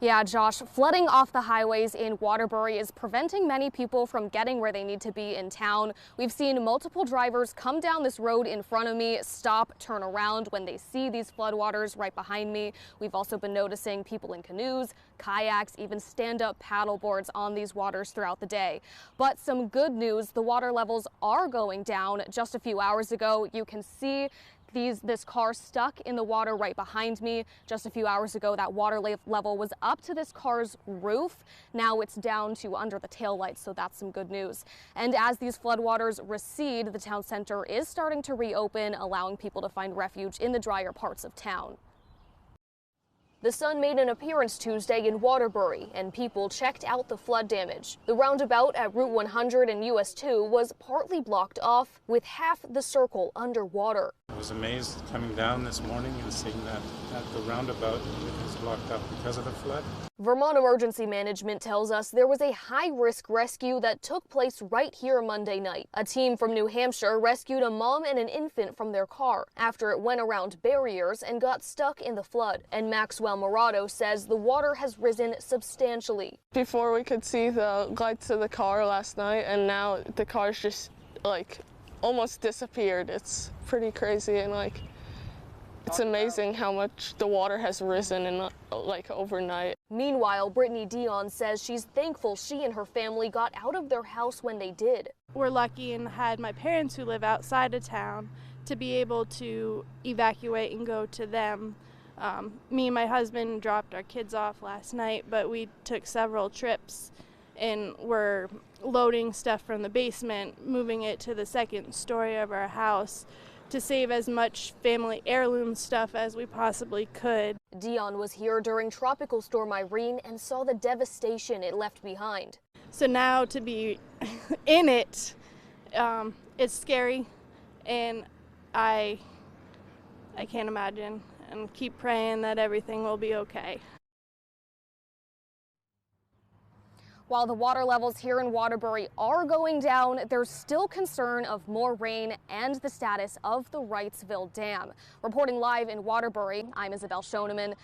Yeah, Josh, flooding off the highways in Waterbury is preventing many people from getting where they need to be in town. We've seen multiple drivers come down this road in front of me, stop, turn around when they see these floodwaters right behind me. We've also been noticing people in canoes, kayaks, even stand-up paddle boards on these waters throughout the day. But some good news, the water levels are going down. Just a few hours ago, you can see this car stuck in the water right behind me. Just a few hours ago, that water level was up to this car's roof. Now it's down to under the taillights, so that's some good news. And as these floodwaters recede, the town center is starting to reopen, allowing people to find refuge in the drier parts of town. The sun made an appearance Tuesday in Waterbury, and people checked out the flood damage. The roundabout at Route 100 and US 2 was partly blocked off, with half the circle underwater. I was amazed coming down this morning and seeing that the roundabout is blocked up because of the flood. Vermont Emergency Management tells us there was a high-risk rescue that took place right here Monday night. A team from New Hampshire rescued a mom and an infant from their car after it went around barriers and got stuck in the flood. And Maxwell Morado says the water has risen substantially. Before we could see the lights of the car last night, and now the car's just almost disappeared. It's pretty crazy, and it's amazing how much the water has risen in overnight. Meanwhile, Brittany Dion says she's thankful she and her family got out of their house when they did. We're lucky and had my parents who live outside of town to be able to evacuate and go to them. Me and my husband dropped our kids off last night, but we took several trips and we're loading stuff from the basement, moving it to the second story of our house to save as much family heirloom stuff as we possibly could. Dion was here during Tropical Storm Irene and saw the devastation it left behind. So now to be in it, it's scary, and I can't imagine, and keep praying that everything will be okay. While the water levels here in Waterbury are going down, there's still concern of more rain and the status of the Wrightsville Dam. Reporting live in Waterbury, I'm Isabel Schoeneman.